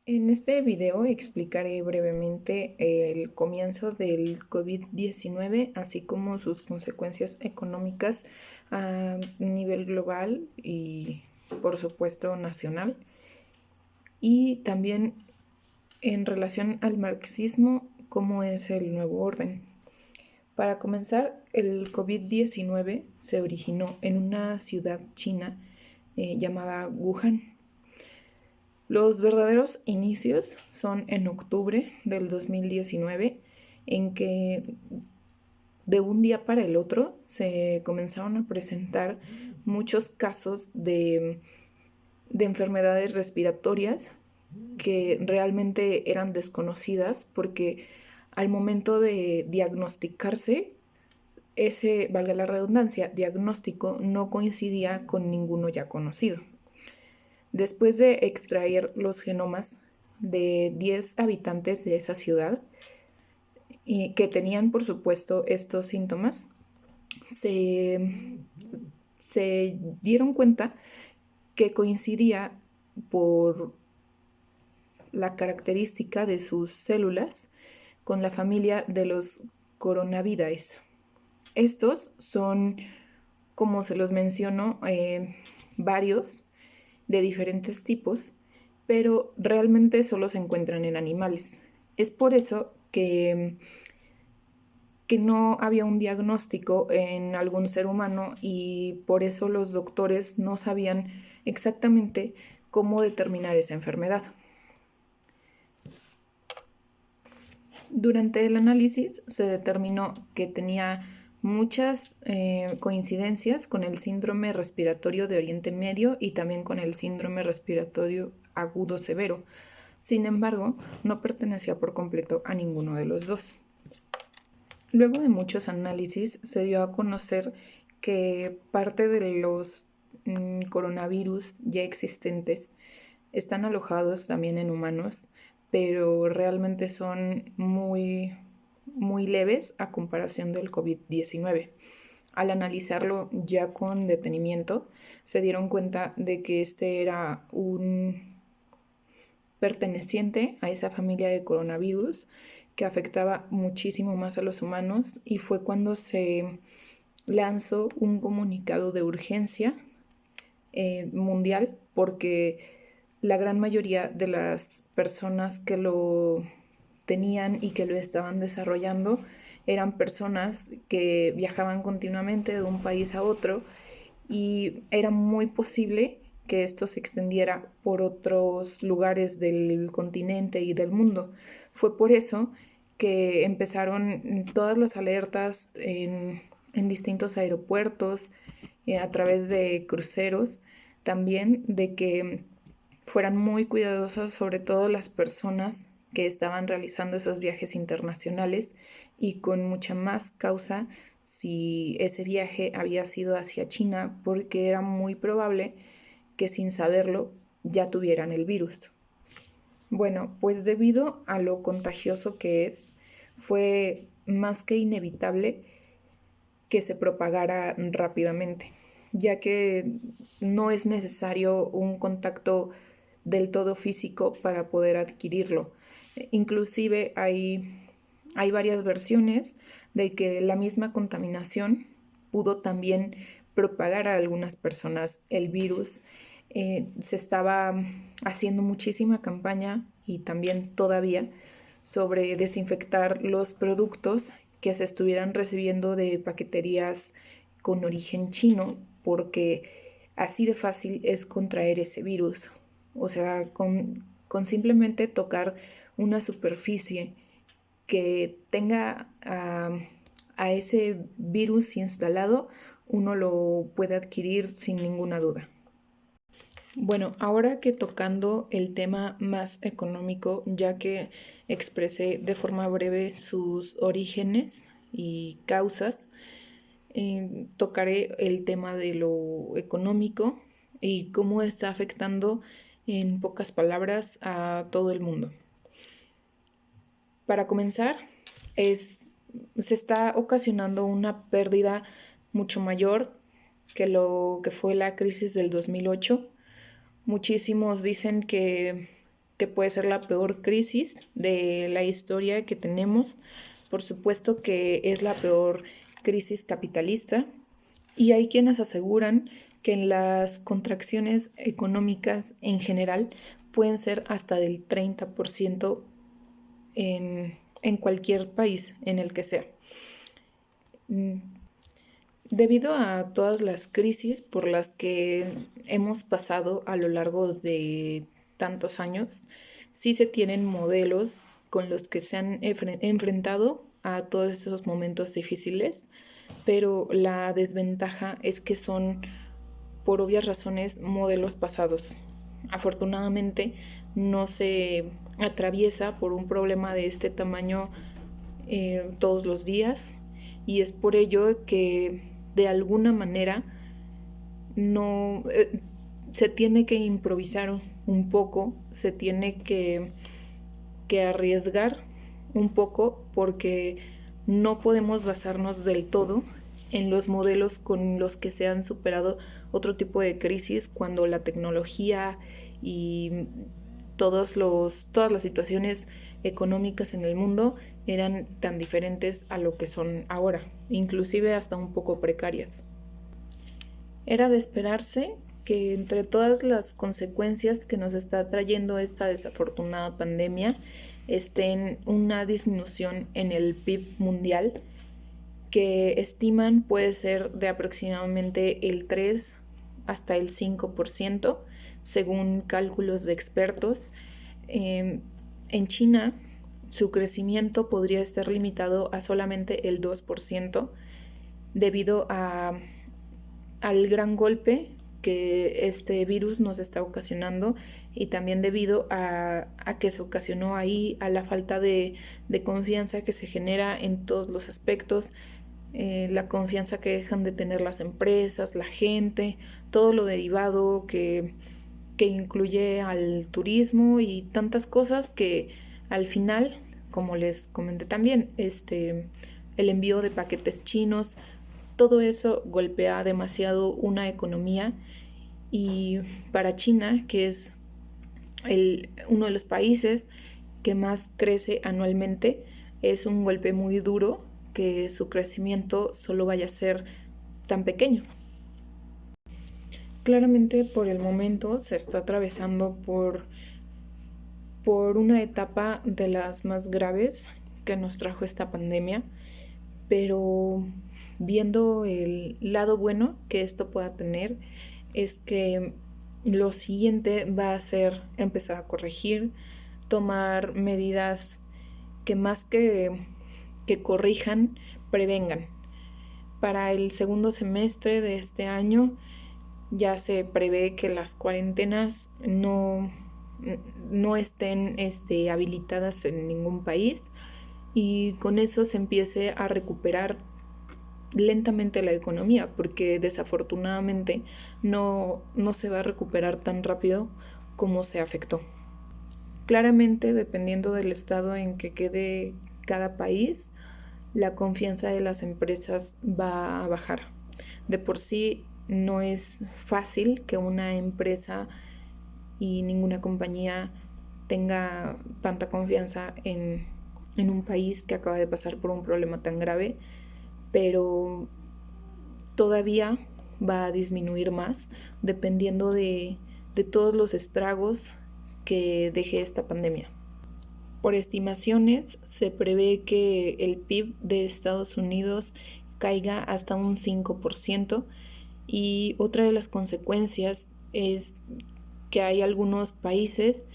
En este video explicaré brevemente el comienzo del COVID-19, así como sus consecuencias económicas a nivel global y, por supuesto, nacional. Y también en relación al marxismo, cómo es el nuevo orden. Para comenzar, el COVID-19 se originó en una ciudad china llamada Wuhan. Los verdaderos inicios son en octubre del 2019, en que de un día para el otro se comenzaron a presentar muchos casos de enfermedades respiratorias que realmente eran desconocidas porque al momento de diagnosticarse, ese, valga la redundancia, diagnóstico no coincidía con ninguno ya conocido. Después de extraer los genomas de 10 habitantes de esa ciudad y que tenían, por supuesto, estos síntomas, se, se dieron cuenta que coincidía por la característica de sus células con la familia de los coronavirus. Estos son, como se los menciono, varios de diferentes tipos, pero realmente solo se encuentran en animales. Es por eso que no había un diagnóstico en algún ser humano y por eso los doctores no sabían exactamente cómo determinar esa enfermedad. Durante el análisis se determinó que tenía muchas coincidencias con el síndrome respiratorio de Oriente Medio y también con el síndrome respiratorio agudo severo. Sin embargo, no pertenecía por completo a ninguno de los dos. Luego de muchos análisis se dio a conocer que parte de los coronavirus ya existentes están alojados también en humanos, pero realmente son muy leves a comparación del COVID-19. Al analizarlo ya con detenimiento, se dieron cuenta de que este era un perteneciente a esa familia de coronavirus que afectaba muchísimo más a los humanos, y fue cuando se lanzó un comunicado de urgencia mundial porque la gran mayoría de las personas que lo tenían y que lo estaban desarrollando eran personas que viajaban continuamente de un país a otro y era muy posible que esto se extendiera por otros lugares del continente y del mundo. Fue por eso que empezaron todas las alertas en distintos aeropuertos, a través de cruceros, también de que fueran muy cuidadosas, sobre todo las personas que estaban realizando esos viajes internacionales, y con mucha más causa si ese viaje había sido hacia China, porque era muy probable que sin saberlo ya tuvieran el virus. Bueno, pues debido a lo contagioso que es, fue más que inevitable que se propagara rápidamente, ya que no es necesario un contacto del todo físico para poder adquirirlo. Inclusive hay varias versiones de que la misma contaminación pudo también propagar a algunas personas el virus. Se estaba haciendo muchísima campaña, y también todavía, sobre desinfectar los productos que se estuvieran recibiendo de paqueterías con origen chino, porque así de fácil es contraer ese virus. O sea, con simplemente tocar una superficie que tenga a ese virus instalado, uno lo puede adquirir sin ninguna duda. Bueno, ahora que tocando el tema más económico, ya que expresé de forma breve sus orígenes y causas, tocaré el tema de lo económico y cómo está afectando, en pocas palabras, a todo el mundo. Para comenzar, se está ocasionando una pérdida mucho mayor que lo que fue la crisis del 2008. Muchísimos dicen que que puede ser la peor crisis de la historia que tenemos. Por supuesto que es la peor crisis capitalista, y hay quienes aseguran que las contracciones económicas en general pueden ser hasta del 30% en cualquier país en el que sea. Debido a todas las crisis por las que hemos pasado a lo largo de tantos años, sí se tienen modelos con los que se han enfrentado a todos esos momentos difíciles, pero la desventaja es que son, por obvias razones, modelos pasados. Afortunadamente no se atraviesa por un problema de este tamaño todos los días, y es por ello que de alguna manera no se tiene que improvisar un poco, se tiene que arriesgar un poco, porque no podemos basarnos del todo en los modelos con los que se han superado otro tipo de crisis, cuando la tecnología y todas las situaciones económicas en el mundo eran tan diferentes a lo que son ahora, inclusive hasta un poco precarias. Era de esperarse que entre todas las consecuencias que nos está trayendo esta desafortunada pandemia estén una disminución en el PIB mundial, que estiman puede ser de aproximadamente el 3 hasta el 5%, según cálculos de expertos. En China, su crecimiento podría estar limitado a solamente el 2%, debido al gran golpe que este virus nos está ocasionando, y también debido a que se ocasionó ahí, a la falta de confianza que se genera en todos los aspectos, la confianza que dejan de tener las empresas, la gente, todo lo derivado que incluye al turismo y tantas cosas que al final, como les comenté también, el envío de paquetes chinos, todo eso golpea demasiado una economía. Y para China, que es uno de los países que más crece anualmente, es un golpe muy duro que su crecimiento solo vaya a ser tan pequeño. Claramente, por el momento se está atravesando por una etapa de las más graves que nos trajo esta pandemia, pero viendo el lado bueno que esto pueda tener, es que lo siguiente va a ser empezar a corregir, tomar medidas que más que corrijan, prevengan. Para el segundo semestre de este año ya se prevé que las cuarentenas no estén habilitadas en ningún país, y con eso se empiece a recuperar lentamente la economía, porque desafortunadamente no se va a recuperar tan rápido como se afectó. Claramente, dependiendo del estado en que quede cada país, la confianza de las empresas va a bajar. De por sí no es fácil que una empresa y ninguna compañía tenga tanta confianza en un país que acaba de pasar por un problema tan grave, pero todavía va a disminuir más dependiendo de todos los estragos que deje esta pandemia. Por estimaciones, se prevé que el PIB de Estados Unidos caiga hasta un 5%, y otra de las consecuencias es que hay algunos países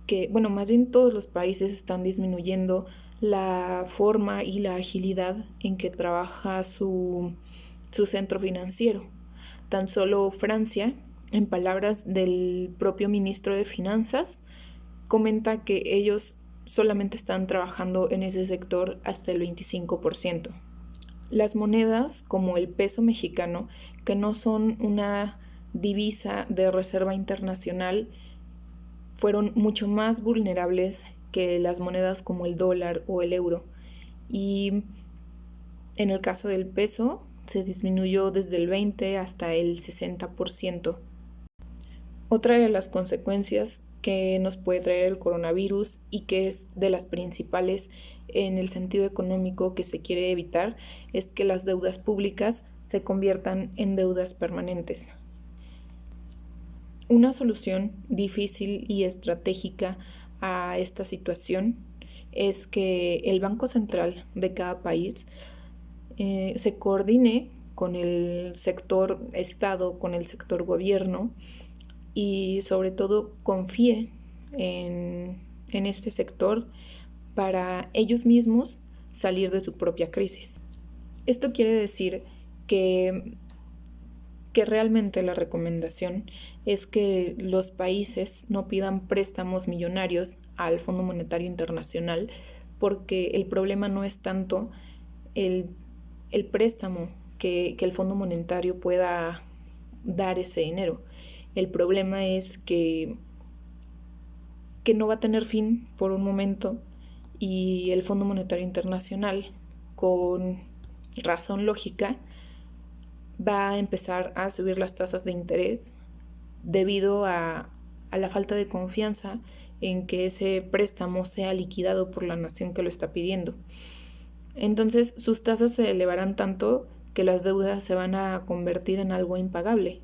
que, bueno, más bien todos los países están disminuyendo la forma y la agilidad en que trabaja su centro financiero. Tan solo Francia, en palabras del propio ministro de Finanzas, comenta que ellos solamente están trabajando en ese sector hasta el 25%. Las monedas como el peso mexicano, que no son una divisa de reserva internacional, fueron mucho más vulnerables que las monedas como el dólar o el euro. Y en el caso del peso, se disminuyó desde el 20 hasta el 60%. Otra de las consecuencias que nos puede traer el coronavirus y que es de las principales en el sentido económico que se quiere evitar, es que las deudas públicas se conviertan en deudas permanentes. Una solución difícil y estratégica a esta situación es que el Banco Central de cada país se coordine con el sector Estado, con el sector gobierno y sobre todo confíe en este sector para ellos mismos salir de su propia crisis. Esto quiere decir que realmente la recomendación es que los países no pidan préstamos millonarios al Fondo Monetario Internacional, porque el problema no es tanto el préstamo que el Fondo Monetario pueda dar ese dinero. El problema es que no va a tener fin por un momento y el Fondo Monetario Internacional, con razón lógica, va a empezar a subir las tasas de interés debido a la falta de confianza en que ese préstamo sea liquidado por la nación que lo está pidiendo. Entonces sus tasas se elevarán tanto que las deudas se van a convertir en algo impagable.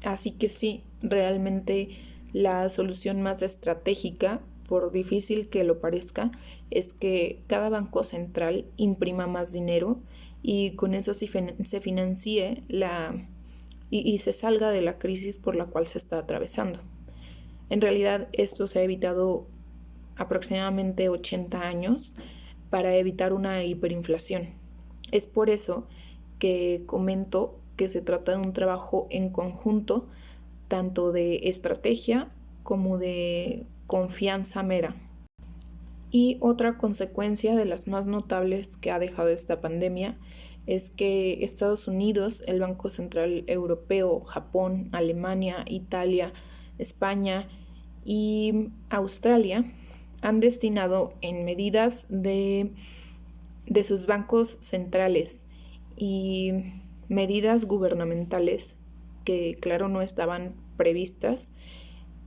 Así que sí, realmente la solución más estratégica, por difícil que lo parezca, es que cada banco central imprima más dinero y con eso se financie y se salga de la crisis por la cual se está atravesando. En realidad esto se ha evitado aproximadamente 80 años para evitar una hiperinflación. Es por eso que comento que se trata de un trabajo en conjunto, tanto de estrategia como de confianza mera. Y otra consecuencia de las más notables que ha dejado esta pandemia es que Estados Unidos, el Banco Central Europeo, Japón, Alemania, Italia, España y Australia han destinado en medidas de sus bancos centrales y medidas gubernamentales que, claro, no estaban previstas,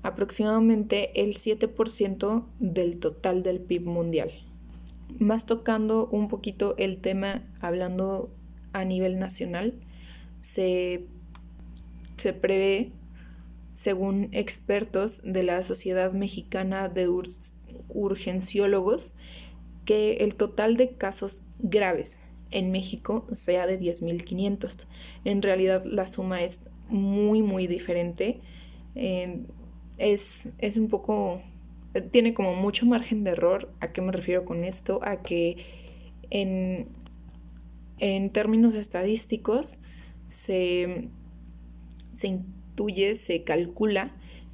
aproximadamente el 7% del total del PIB mundial. Más tocando un poquito el tema, hablando a nivel nacional, se prevé, según expertos de la Sociedad Mexicana de Urgenciólogos, que el total de casos graves en México sea de 10.500. En realidad la suma es muy, muy diferente. Es un poco, tiene como mucho margen de error. ¿A qué me refiero con esto? A que en términos estadísticos se intuye, se calcula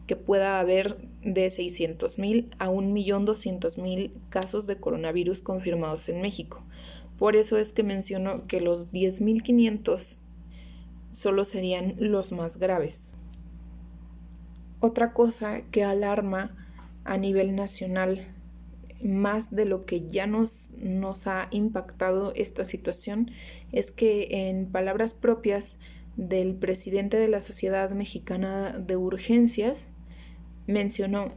que pueda haber de 600,000 a 1.200.000 casos de coronavirus confirmados en México. Por eso es que menciono que los 10.500 solo serían los más graves. Otra cosa que alarma a nivel nacional, más de lo que ya nos ha impactado esta situación, es que en palabras propias del presidente de la Sociedad Mexicana de Urgencias, mencionó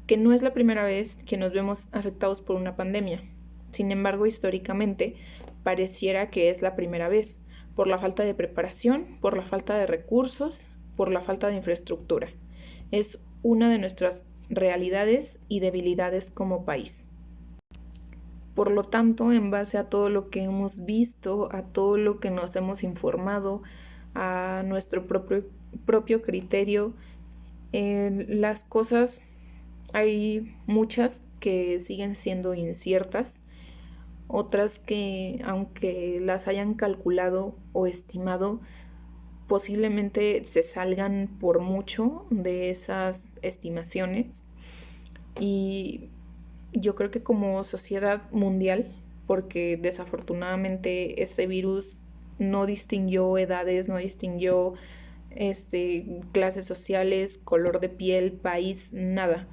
que no es la primera vez que nos vemos afectados por una pandemia. Sin embargo, históricamente pareciera que es la primera vez, por la falta de preparación, por la falta de recursos, por la falta de infraestructura. Es una de nuestras realidades y debilidades como país. Por lo tanto, en base a todo lo que hemos visto, a todo lo que nos hemos informado, a nuestro propio criterio, las cosas, hay muchas que siguen siendo inciertas, otras que, aunque las hayan calculado o estimado, posiblemente se salgan por mucho de esas estimaciones. Y yo creo que como sociedad mundial, porque desafortunadamente este virus no distinguió edades, no distinguió clases sociales, color de piel, país, nada.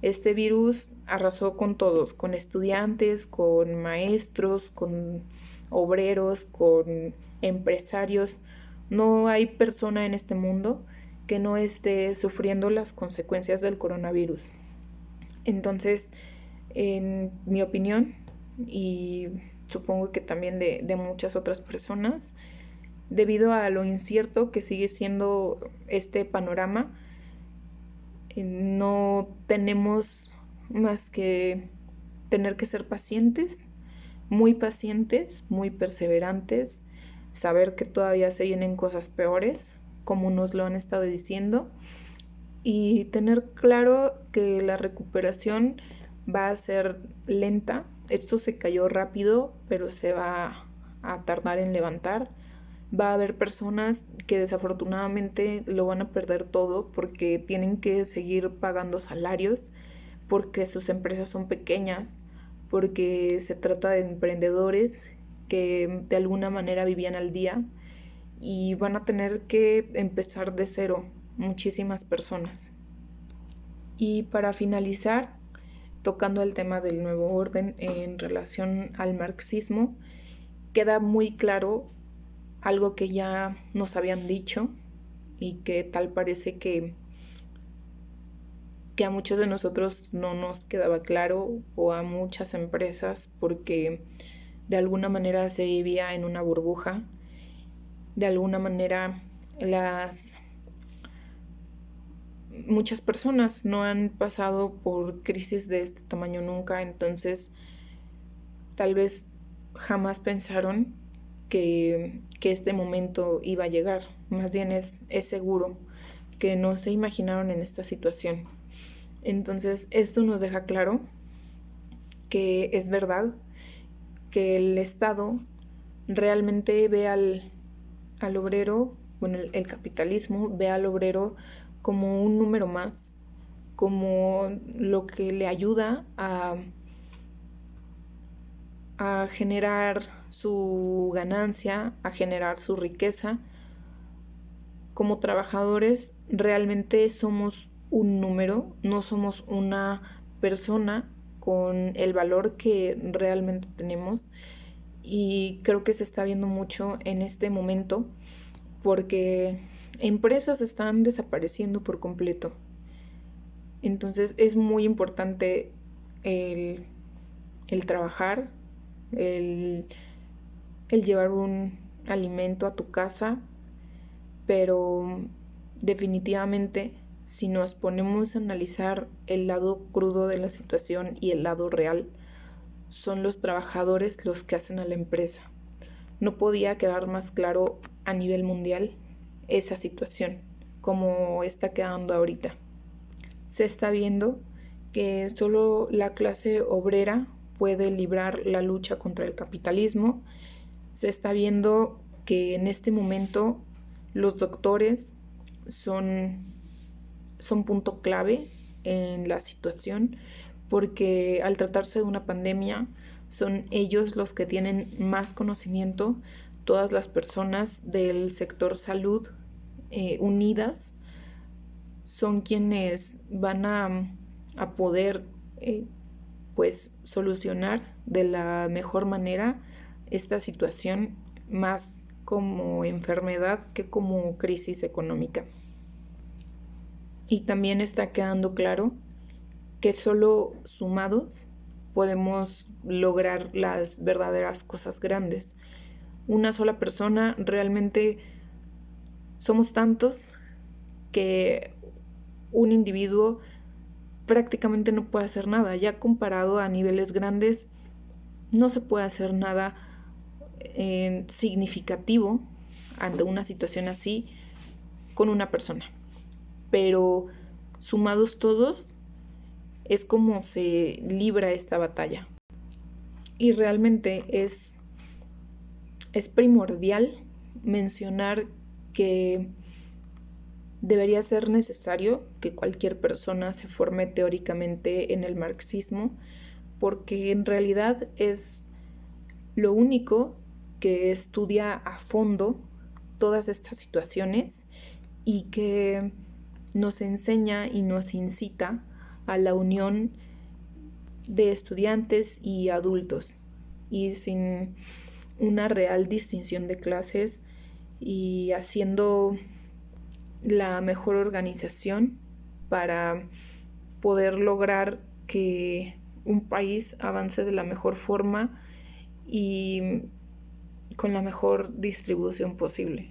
Este virus arrasó con todos, con estudiantes, con maestros, con obreros, con empresarios. No hay persona en este mundo que no esté sufriendo las consecuencias del coronavirus. Entonces, en mi opinión, y supongo que también de muchas otras personas, debido a lo incierto que sigue siendo este panorama, no tenemos más que tener que ser pacientes, muy perseverantes, saber que todavía se vienen cosas peores, como nos lo han estado diciendo, y tener claro que la recuperación va a ser lenta. Esto se cayó rápido, pero se va a tardar en levantar. Va a haber personas que desafortunadamente lo van a perder todo porque tienen que seguir pagando salarios, porque sus empresas son pequeñas, porque se trata de emprendedores que de alguna manera vivían al día y van a tener que empezar de cero muchísimas personas. Y para finalizar, tocando el tema del nuevo orden en relación al marxismo, queda muy claro algo que ya nos habían dicho y que tal parece que a muchos de nosotros no nos quedaba claro, o a muchas empresas, porque de alguna manera se vivía en una burbuja, de alguna manera muchas personas no han pasado por crisis de este tamaño nunca, entonces tal vez jamás pensaron que este momento iba a llegar. Más bien es seguro que no se imaginaron en esta situación. Entonces esto nos deja claro que es verdad que el Estado realmente ve al obrero, bueno, el capitalismo ve al obrero como un número más, como lo que le ayuda a generar su ganancia, a generar su riqueza. Como trabajadores realmente somos un número, no somos una persona con el valor que realmente tenemos, y creo que se está viendo mucho en este momento porque empresas están desapareciendo por completo. Entonces es muy importante el trabajar, el llevar un alimento a tu casa, pero definitivamente si nos ponemos a analizar el lado crudo de la situación y el lado real, son los trabajadores los que hacen a la empresa. No podía quedar más claro a nivel mundial esa situación como está quedando ahorita. Se está viendo que solo la clase obrera puede librar la lucha contra el capitalismo. Se está viendo que en este momento los doctores son punto clave en la situación, porque al tratarse de una pandemia son ellos los que tienen más conocimiento. Todas las personas del sector salud unidas son quienes van a poder pues solucionar de la mejor manera esta situación, más como enfermedad que como crisis económica. Y también está quedando claro que solo sumados podemos lograr las verdaderas cosas grandes. Una sola persona, realmente somos tantos que un individuo prácticamente no puede hacer nada. Ya comparado a niveles grandes, no se puede hacer nada significativo ante una situación así con una persona. Pero sumados todos es como se libra esta batalla. Y realmente es primordial mencionar que debería ser necesario que cualquier persona se forme teóricamente en el marxismo, porque en realidad es lo único que estudia a fondo todas estas situaciones y que nos enseña y nos incita a la unión de estudiantes y adultos, y sin una real distinción de clases, y haciendo la mejor organización para poder lograr que un país avance de la mejor forma y con la mejor distribución posible.